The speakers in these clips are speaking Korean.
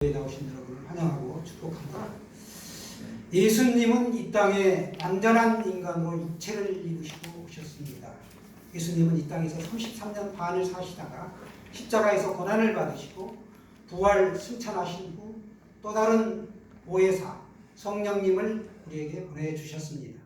나오신 여러분을 환영하고 축복합니다. 예수님은 이 땅에 완전한 인간으로 육체를 입으시고 오셨습니다. 예수님은 이 땅에서 33년 반을 사시다가 십자가에서 고난을 받으시고 부활 승천하신 후 또 다른 보혜사 성령님을 우리에게 보내주셨습니다.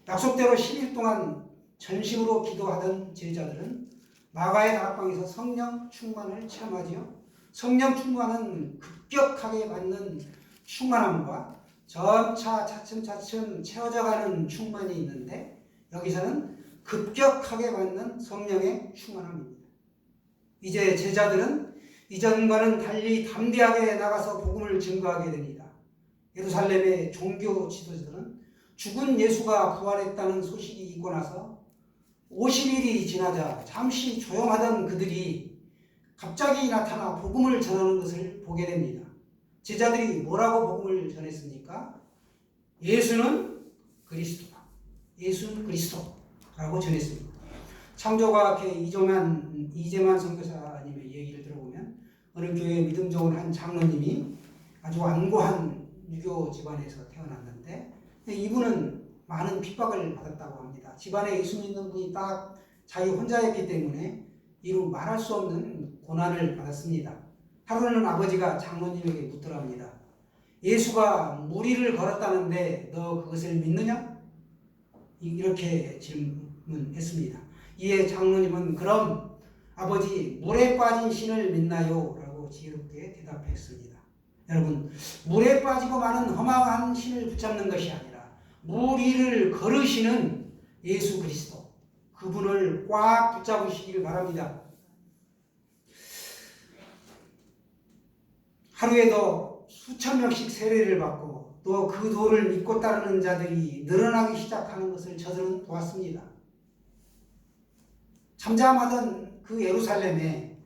약속대로 10일 동안 전심으로 기도하던 제자들은 마가의 다락방에서 성령 충만을 체험하지요. 성령 충만은 급격하게 받는 충만함과 점차 차츰차츰 채워져가는 충만이 있는데 여기서는 급격하게 받는 성령의 충만함입니다. 이제 제자들은 이전과는 달리 담대하게 나가서 복음을 증거하게 됩니다. 예루살렘의 종교 지도자들은 죽은 예수가 부활했다는 소식이 있고 나서 50일이 지나자 잠시 조용하던 그들이 갑자기 나타나 복음을 전하는 것을 보게 됩니다. 제자들이 뭐라고 복음을 전했습니까? 예수는 그리스도다. 예수는 그리스도라고 전했습니다. 창조과학회 이재만 선교사님의 얘기를 들어보면 어느 교회 믿음 좋은 한 장로님이 아주 완고한 유교 집안에서 태어났는데 이분은 많은 핍박을 받았다고 합니다. 집안에 예수 믿는 분이 딱 자기 혼자였기 때문에 이루 말할 수 없는 고난을 받았습니다. 하루는 아버지가 장로님에게 묻더랍니다. 예수가 무리를 걸었다는데 너 그것을 믿느냐? 이렇게 질문했습니다. 이에 장로님은 그럼 아버지 물에 빠진 신을 믿나요? 라고 지혜롭게 대답했습니다. 여러분, 물에 빠지고 마는 허망한 신을 붙잡는 것이 아니라 물 위를 걸으시는 예수 그리스도, 그분을 꽉 붙잡으시길 바랍니다. 하루에도 수천 명씩 세례를 받고 또 그 도를 믿고 따르는 자들이 늘어나기 시작하는 것을 저들은 보았습니다. 잠잠하던 그 예루살렘에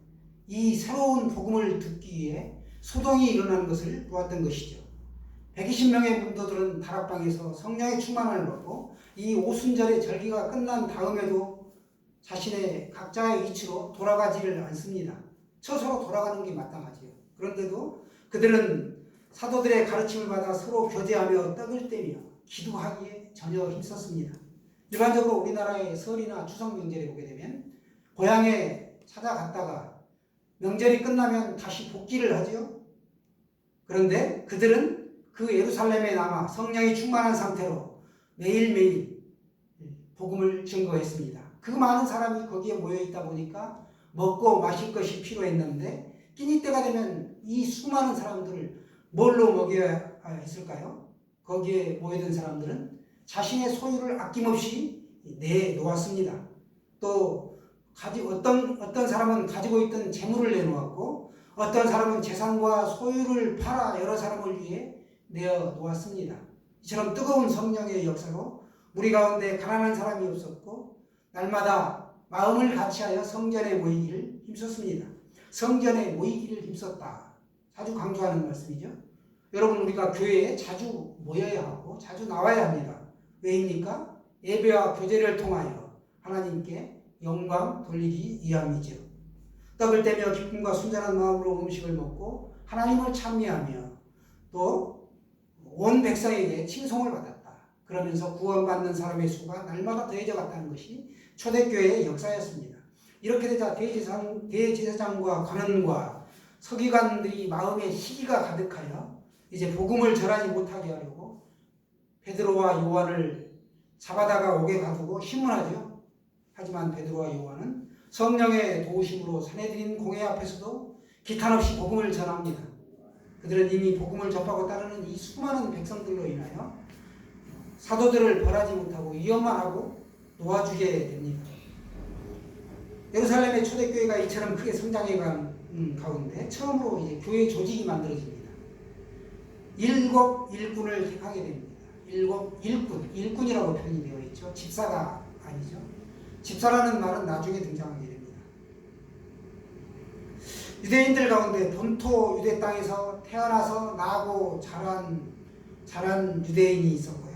이 새로운 복음을 듣기 위해 소동이 일어나는 것을 보았던 것이죠. 120명의 문도들은 다락방에서 성령의 충만을 받고 이 오순절의 절기가 끝난 다음에도 자신의 각자의 위치로 돌아가지를 않습니다. 처소로 돌아가는 게 마땅하지요. 그런데도 그들은 사도들의 가르침을 받아 서로 교제하며 떡을 떼며 기도하기에 전혀 힘썼습니다. 일반적으로 우리나라의 설이나 추석 명절에 보게 되면 고향에 찾아갔다가 명절이 끝나면 다시 복귀를 하지요. 그런데 그들은 그 예루살렘에 남아 성령이 충만한 상태로 매일매일 복음을 증거했습니다. 그 많은 사람이 거기에 모여있다 보니까 먹고 마실 것이 필요했는데 끼니 때가 되면 이 수많은 사람들을 뭘로 먹여야 했을까요? 거기에 모여든 사람들은 자신의 소유를 아낌없이 내놓았습니다. 또 어떤 사람은 가지고 있던 재물을 내놓았고 어떤 사람은 재산과 소유를 팔아 여러 사람을 위해 내어놓았습니다. 이처럼 뜨거운 성령의 역사로 우리 가운데 가난한 사람이 없었고 날마다 마음을 같이하여 성전에 모이기를 힘썼습니다. 성전에 모이기를 힘썼다. 자주 강조하는 말씀이죠. 여러분, 우리가 교회에 자주 모여야 하고 자주 나와야 합니다. 왜입니까? 예배와 교제를 통하여 하나님께 영광 돌리기 위함이죠. 떡을 떼며 기쁨과 순전한 마음으로 음식을 먹고 하나님을 찬미하며 또 온 백성에게 칭송을 받았다. 그러면서 구원받는 사람의 수가 날마다 더해져 갔다는 것이 초대교회의 역사였습니다. 이렇게 되자 대제사장과 관원과 서기관들이 마음에 시기가 가득하여 이제 복음을 전하지 못하게 하려고 베드로와 요한을 잡아다가 옥에 가두고 신문하죠. 하지만 베드로와 요한은 성령의 도우심으로 산헤드린 공회 앞에서도 기탄 없이 복음을 전합니다. 그들은 이미 복음을 접하고 따르는 이 수많은 백성들로 인하여 사도들을 벌하지 못하고 위험만 하고 놓아주게 됩니다. 예루살렘의 초대교회가 이처럼 크게 성장해간 가운데 처음으로 이제 교회 조직이 만들어집니다. 7 일꾼을 택하게 됩니다. 7 일꾼이라고 표현이 되어 있죠. 집사가 아니죠. 집사라는 말은 나중에 등장하게 됩니다. 유대인들 가운데 본토 유대 땅에서 태어나서 나고 자란 유대인이 있었고요.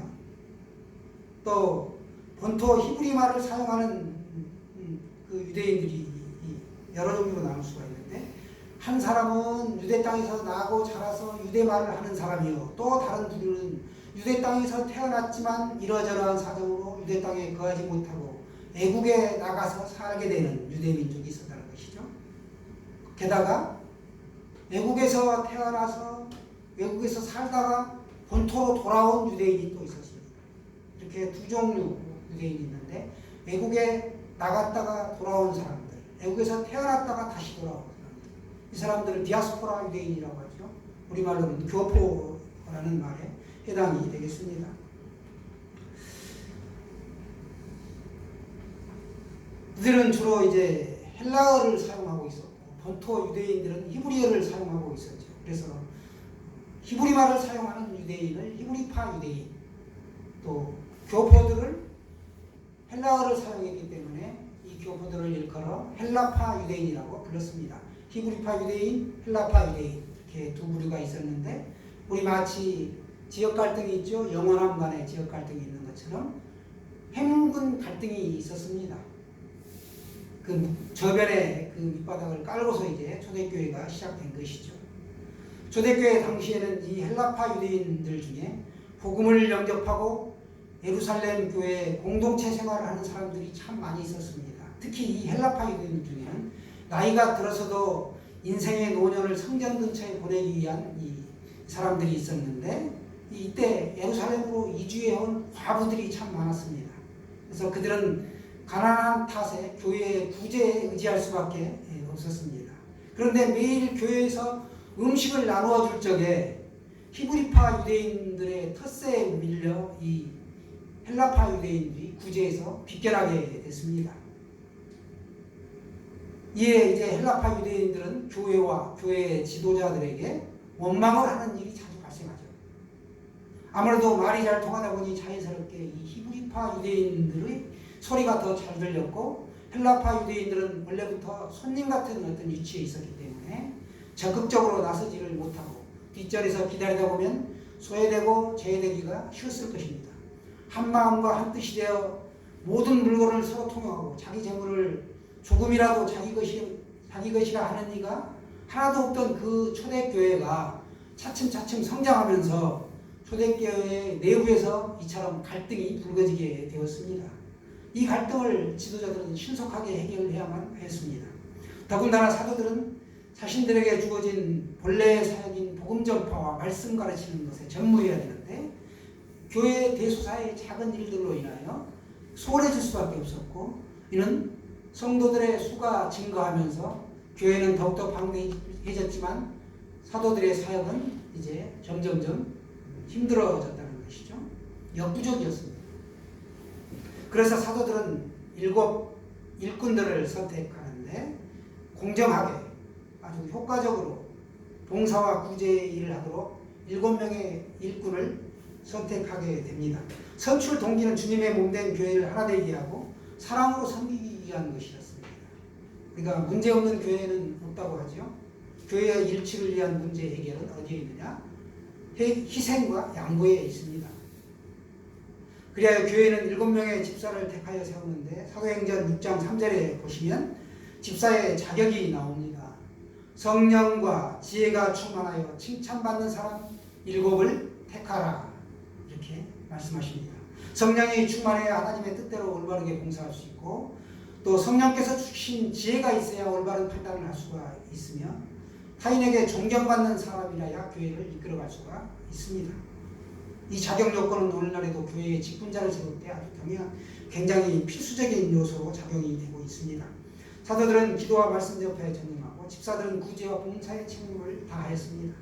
또 본토 히브리 말을 사용하는 그 유대인들이 여러 종류로 나눌 수가 있는데 한 사람은 유대 땅에서 나고 자라서 유대 말을 하는 사람이요. 또 다른 부류는 유대 땅에서 태어났지만 이러저러한 사정으로 유대 땅에 거하지 못하고 애국에 나가서 살게 되는 유대 민족이 있었다는 것이죠. 게다가 애국에서 태어나서 외국에서 살다가 본토로 돌아온 유대인이 또 있었습니다. 이렇게 두 종류 유대인이 있는데 외국에 나갔다가 돌아온 사람들, 외국에서 태어났다가 다시 돌아온 사람들, 이 사람들을 디아스포라 유대인이라고 하죠. 우리말로는 교포라는 말에 해당이 되겠습니다. 이들은 주로 이제 헬라어를 사용하고 있었고 본토 유대인들은 히브리어를 사용하고 있었죠. 그래서 히브리 말을 사용하는 유대인을 히브리파 유대인, 또 교포들을 헬라어를 사용했기 때문에 이 교포들을 일컬어 헬라파 유대인이라고 불렀습니다. 히브리파 유대인, 헬라파 유대인 이렇게 두 부류가 있었는데 우리 마치 지역 갈등이 있죠. 영원함 간의 지역 갈등이 있는 것처럼 해묵은 갈등이 있었습니다. 그 저변에 그 밑바닥을 깔고서 이제 초대교회가 시작된 것이죠. 초대교회 당시에는 이 헬라파 유대인들 중에 복음을 영접하고 예루살렘 교회에 공동체 생활을 하는 사람들이 참 많이 있었습니다. 특히 이 헬라파 유대인 중에는 나이가 들어서도 인생의 노년을 성전 근처에 보내기 위한 이 사람들이 있었는데 이때 예루살렘으로 이주해온 과부들이 참 많았습니다. 그래서 그들은 가난한 탓에 교회의 구제에 의지할 수밖에 없었습니다. 그런데 매일 교회에서 음식을 나누어 줄 적에 히브리파 유대인들의 텃세에 밀려 이 헬라파 유대인들이 구제에서 빗겨나게 됐습니다. 이에 이제 헬라파 유대인들은 교회와 교회의 지도자들에게 원망을 하는 일이 자주 발생하죠. 아무래도 말이 잘 통하다 보니 자연스럽게 이 히브리파 유대인들의 소리가 더 잘 들렸고 헬라파 유대인들은 원래부터 손님 같은 어떤 위치에 있었기 때문에 적극적으로 나서지를 못하고 뒷전에서 기다리다 보면 소외되고 제외되기가 쉬웠을 것입니다. 한 마음과 한 뜻이 되어 모든 물건을 서로 통용하고 자기 재물을 조금이라도 자기 것이라 하는 이가 하나도 없던 그 초대교회가 차츰차츰 성장하면서 초대교회 내부에서 이처럼 갈등이 불거지게 되었습니다. 이 갈등을 지도자들은 신속하게 해결해야만 했습니다. 더군다나 사도들은 자신들에게 주어진 본래의 사역인 복음 전파와 말씀 가르치는 것에 전무해야 되는데 교회 대소사의 작은 일들로 인하여 소홀해질 수밖에 없었고 이는 성도들의 수가 증가하면서 교회는 더욱더 방대해졌지만 사도들의 사역은 이제 점점점 힘들어졌다는 것이죠. 역부족이었습니다. 그래서 사도들은 7 일꾼들을 선택하는데 공정하게 아주 효과적으로 봉사와 구제의 일을 하도록 7명의 일꾼을 선택하게 됩니다. 선출 동기는 주님의 몸된 교회를 하나 되게 하고 사랑으로 섬기기 위한 것이었습니다. 그러니까 문제없는 교회는 없다고 하죠. 교회의 일치를 위한 문제 해결은 어디에 있느냐? 희생과 양보에 있습니다. 그리하여 교회는 7명의 집사를 택하여 세우는데 사도행전 6장 3절에 보시면 집사의 자격이 나옵니다. 성령과 지혜가 충만하여 칭찬받는 사람 7을 택하라 이렇게 말씀하십니다. 성령이 충만해야 하나님의 뜻대로 올바르게 봉사할 수 있고 또 성령께서 주신 지혜가 있어야 올바른 판단을 할 수가 있으며 타인에게 존경받는 사람이라야 교회를 이끌어갈 수가 있습니다. 이 자격 요건은 오늘날에도 교회의 직분자를 세울 때 아주 굉장히 필수적인 요소로 작용이 되고 있습니다. 사도들은 기도와 말씀 전파에 전념하고 집사들은 구제와 봉사의 책임을 다했습니다.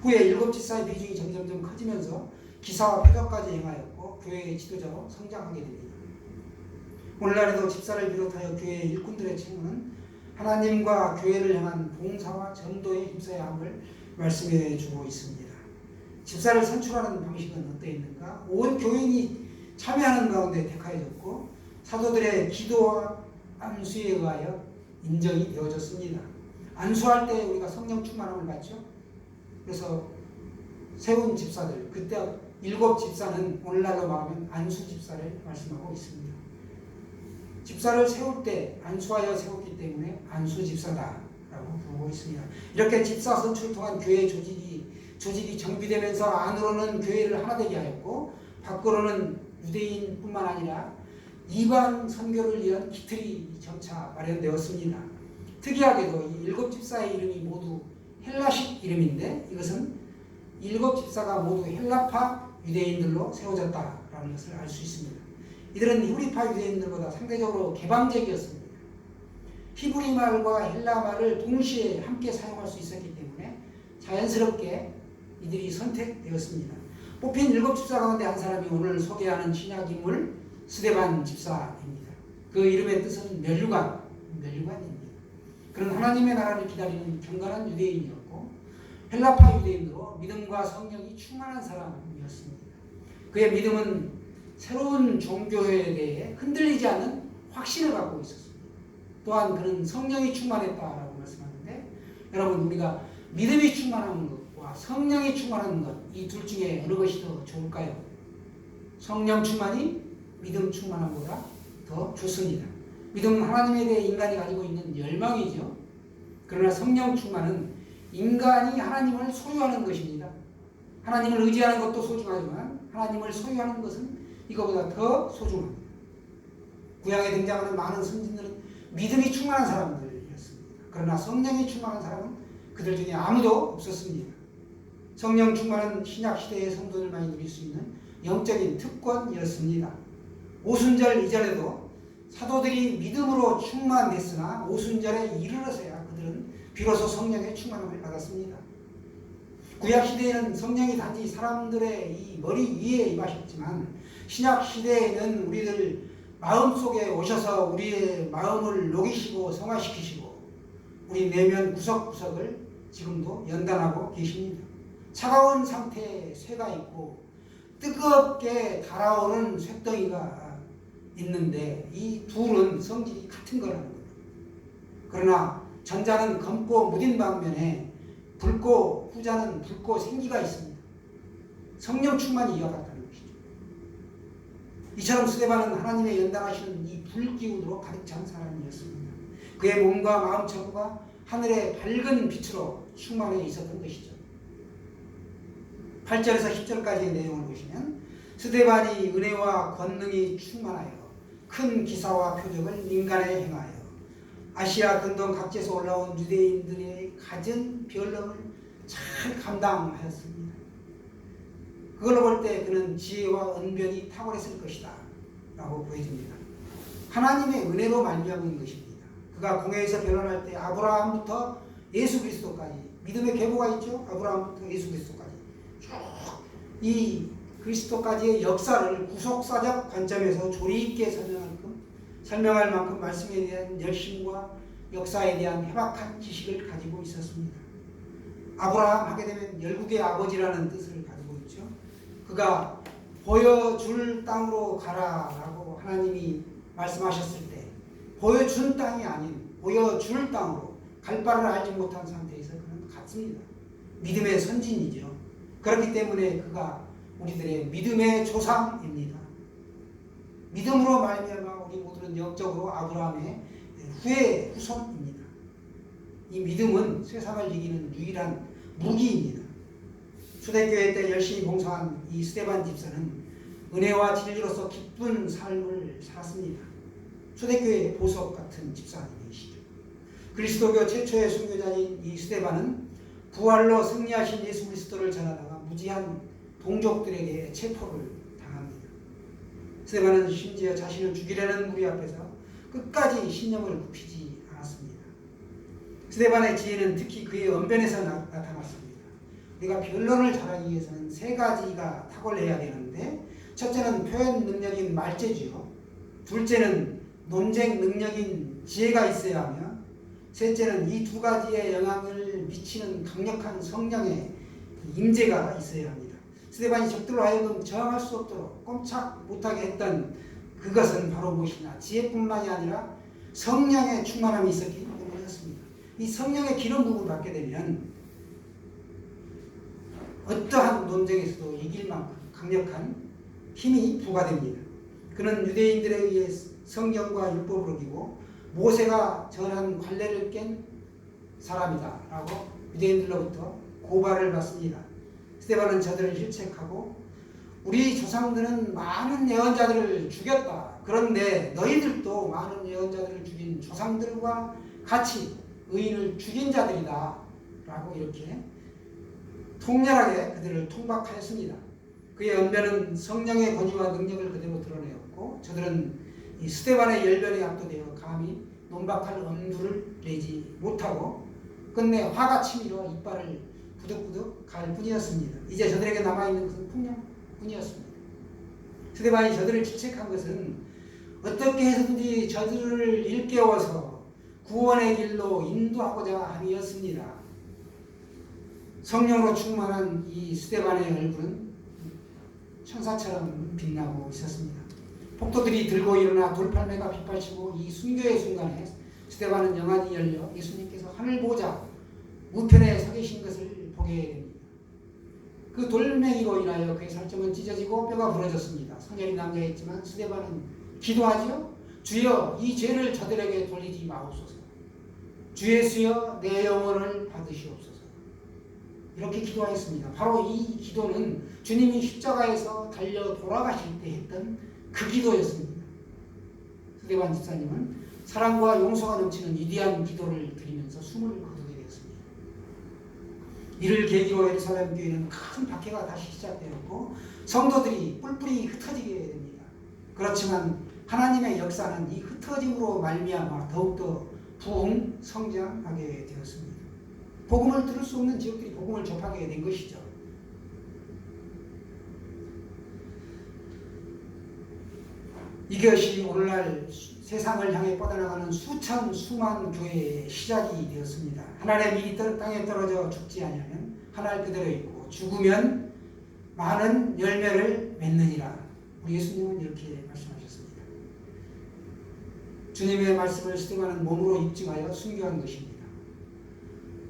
후에 7 집사의 비중이 점점점 커지면서 기사와 표적까지 행하였고 교회의 지도자로 성장하게 됩니다. 오늘날에도 집사를 비롯하여 교회의 일꾼들의 책임은 하나님과 교회를 향한 봉사와 전도에 힘써야 함을 말씀해 주고 있습니다. 집사를 선출하는 방식은 어떠했는가? 온 교인이 참여하는 가운데 택하여졌고 사도들의 기도와 안수에 의하여 인정이 되어졌습니다. 안수할 때 우리가 성령 충만함을 받죠. 그래서 세운 집사들, 그때 7 집사는 오늘날로 말하면 안수 집사를 말씀하고 있습니다. 집사를 세울 때 안수하여 세웠기 때문에 안수 집사다라고 부르고 있습니다. 이렇게 집사 선출을 통한 교회 조직이 정비되면서 안으로는 교회를 하나 되게 하였고 밖으로는 유대인뿐만 아니라 이방 선교를 위한 기틀이 점차 마련되었습니다. 특이하게도 이 7 집사의 이름이 모두 헬라식 이름인데 이것은 7 집사가 모두 헬라파 유대인들로 세워졌다라는 것을 알 수 있습니다. 이들은 히브리파 유대인들보다 상대적으로 개방적이었습니다. 히브리 말과 헬라 말을 동시에 함께 사용할 수 있었기 때문에 자연스럽게 이들이 선택되었습니다. 뽑힌 7 집사 가운데 한 사람이 오늘 소개하는 신약 인물 스데반 집사입니다. 그 이름의 뜻은 멸류관입니다. 그는 하나님의 나라를 기다리는 경건한 유대인이었고 헬라파 유대인으로 믿음과 성령이 충만한 사람이었습니다. 그의 믿음은 새로운 종교에 대해 흔들리지 않는 확신을 갖고 있었습니다. 또한 그는 성령이 충만했다라고 말씀하는데 여러분 우리가 믿음이 충만한 것과 성령이 충만한 것 이 둘 중에 어느 것이 더 좋을까요? 성령 충만이 믿음 충만함보다 더 좋습니다. 믿음은 하나님에 대해 인간이 가지고 있는 열망이죠. 그러나 성령 충만은 인간이 하나님을 소유하는 것입니다. 하나님을 의지하는 것도 소중하지만 하나님을 소유하는 것은 이거보다 더 소중합니다. 구약에 등장하는 많은 선진들은 믿음이 충만한 사람들이었습니다. 그러나 성령이 충만한 사람은 그들 중에 아무도 없었습니다. 성령 충만은 신약시대의 성도들만이 누릴 수 있는 영적인 특권이었습니다. 오순절 이전에도 사도들이 믿음으로 충만했으나 오순절에 이르러서야 그들은 비로소 성령의 충만함을 받았습니다. 구약시대에는 성령이 단지 사람들의 이 머리 위에 임하셨지만 신약시대에는 우리들 마음속에 오셔서 우리의 마음을 녹이시고 성화시키시고 우리 내면 구석구석을 지금도 연단하고 계십니다. 차가운 상태에 쇠가 있고 뜨겁게 달아오르는 쇳덩이가 있는데 이 둘은 성질이 같은 거라는 거예요. 그러나 전자는 검고 무딘 방면에 붉고 후자는 붉고 생기가 있습니다. 성령 충만이 이와 같다는 것이죠. 이처럼 스데반은 하나님의 연단하시는 이 불기운으로 가득 찬 사람이었습니다. 그의 몸과 마음 전부가 하늘의 밝은 빛으로 충만해 있었던 것이죠. 8절에서 10절까지의 내용을 보시면 스데반이 은혜와 권능이 충만하여 큰 기사와 표적을 인간에 행하여 아시아 근동 각지에서 올라온 유대인들의 갖은 변론을 잘 감당하였습니다. 그걸로 볼 때 그는 지혜와 언변이 탁월했을 것이다 라고 보여집니다. 하나님의 은혜로 말미암은 것입니다. 그가 공회에서 변론할 때 아브라함부터 예수 그리스도까지 믿음의 계보가 있죠. 아브라함부터 예수 그리스도까지 쭉 이 그리스도까지의 역사를 구속사적 관점에서 조리 있게 설명할 만큼 말씀에 대한 열심과 역사에 대한 해박한 지식을 가지고 있었습니다. 아브라함 하게 되면 열국의 아버지라는 뜻을 가지고 있죠. 그가 보여줄 땅으로 가라라고 하나님이 말씀하셨을 때 보여준 땅이 아닌 보여줄 땅으로 갈 바를 알지 못한 상태에서 그는 갔습니다. 믿음의 선진이죠. 그렇기 때문에 그가 우리들의 믿음의 조상입니다. 믿음으로 말미암아 우리 모두는 영적으로 아브라함의 후손입니다. 이 믿음은 세상을 이기는 유일한 무기입니다. 초대교회 때 열심히 봉사한 이 스데반 집사는 은혜와 진리로서 기쁜 삶을 살았습니다. 초대교회의 보석 같은 집사님이시죠. 그리스도교 최초의 순교자인 이 스데반은 부활로 승리하신 예수 그리스도를 전하다가 무지한 동족들에게 체포를 당합니다. 스데반은 심지어 자신을 죽이려는 무리 앞에서 끝까지 신념을 굽히지 않았습니다. 스데반의 지혜는 특히 그의 언변에서 나타났습니다. 우리가 변론을 잘하기 위해서는 3가지가 탁월해야 되는데 첫째는 표현 능력인 말재주요. 둘째는 논쟁 능력인 지혜가 있어야 하며 셋째는 이 2가지의 영향을 미치는 강력한 성령의 임재가 있어야 합니다. 스데반이 적들로 하여금 저항할 수 없도록 꼼짝 못하게 했던 그것은 바로 무엇이냐? 지혜뿐만이 아니라 성령의 충만함이 있었기 때문이었습니다. 이 성령의 기름 부음을 받게 되면 어떠한 논쟁에서도 이길 만큼 강력한 힘이 부과됩니다. 그는 유대인들에 의해 성경과 율법을 어기고 모세가 전한 관례를 깬 사람이다 라고 유대인들로부터 고발을 받습니다. 스데반은 저들을 힐책하고 우리 조상들은 많은 예언자들을 죽였다. 그런데 너희들도 많은 예언자들을 죽인 조상들과 같이 의인을 죽인 자들이다 라고 이렇게 통렬하게 그들을 통박하였습니다. 그의 언변은 성령의 권위와 능력을 그대로 드러내었고 저들은 이 스데반의 열변에 압도되어 감히 논박할 엄두를 내지 못하고 끝내 화가 치밀어 이빨을 부득부득 갈 뿐이었습니다. 이제 저들에게 남아있는 것은 풍량뿐이었습니다. 스데반이 저들을 질책한 것은 어떻게 해서든지 저들을 일깨워서 구원의 길로 인도하고자 함이었습니다. 성령으로 충만한 이 스데반의 얼굴은 천사처럼 빛나고 있었습니다. 폭도들이 들고 일어나 돌팔매가 빗발치고 이 순교의 순간에 스데반은 영안이 열려 예수님께서 하늘 보좌 우편에 서 계신 것을 보게 됩니다. 그 돌멩이로 인하여 그의 살점은 찢어지고 뼈가 부러졌습니다. 선열이 남자였지만 스데반은 기도하지요. 주여 이 죄를 저들에게 돌리지 마옵소서. 주 예수여 내 영혼을 받으시옵소서. 이렇게 기도하였습니다. 바로 이 기도는 주님이 십자가에서 달려 돌아가실 때 했던 그 기도였습니다. 스데반 집사님은 사랑과 용서가 넘치는 위대한 기도를 드리면서 숨을 거두게 되었습니다. 이를 계기로 예루살렘 교회는 큰 박해가 다시 시작되었고 성도들이 뿔뿔이 흩어지게 됩니다. 그렇지만 하나님의 역사는 이 흩어짐으로 말미암아 더욱더 부흥 성장하게 되었습니다. 복음을 들을 수 없는 지역들이 복음을 접하게 된 것이죠. 이것이 오늘날 세상을 향해 뻗어나가는 수천 수만 교회의 시작이 되었습니다. 하늘의 밀이 땅에 떨어져 죽지 아니하면 하늘 그대로 있고 죽으면 많은 열매를 맺느니라. 우리 예수님은 이렇게 말씀하셨습니다. 주님의 말씀을 스데반은 몸으로 입증하여 순교한 것입니다.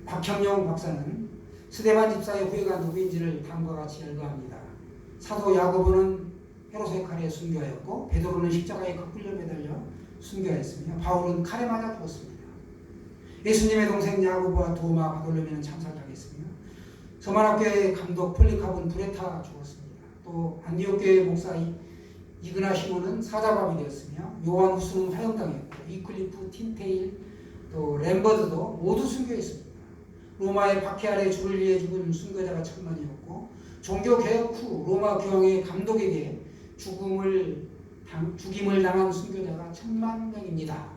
박형용 박사는 스데반 집사의 후예가 누구인지를 다음과 같이 열거합니다. 사도 야고보는 헤롯의 칼에 순교하였고 베드로는 십자가에 거꾸려 매달려 순교하였으며 바울은 칼에 맞아 죽었습니다. 예수님의 동생 야고보와 도마 바돌로미는 참살당했으며 서만학교의 감독 폴리카본 불에 타 죽었습니다. 또 안디옥교회 목사 이그나 시몬은 사자밥이 되었으며 요한 후스는 화형당했고 위클리프, 틴테일, 또 램버드도 모두 순교했습니다. 로마의 박해 아래 줄을 위해 죽은 순교자가 천만이었고 종교개혁 후 로마 교황의 감독에게 죽임을 당한 순교자가 10,000명입니다.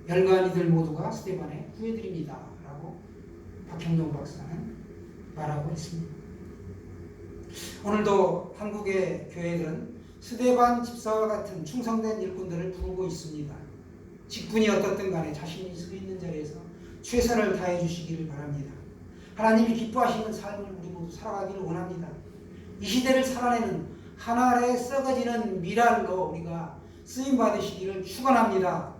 열간 이들 모두가 스데반의 후예들입니다. 라고 박형용 박사는 말하고 있습니다. 오늘도 한국의 교회들은 스데반 집사와 같은 충성된 일꾼들을 부르고 있습니다. 직분이 어떻든 간에 자신이 서 있는 자리에서 최선을 다해 주시기를 바랍니다. 하나님이 기뻐하시는 삶을 우리 모두 살아가기를 원합니다. 이 시대를 살아내는 하늘에 썩어지는 미랄로 우리가 쓰임받으시기를 축원합니다.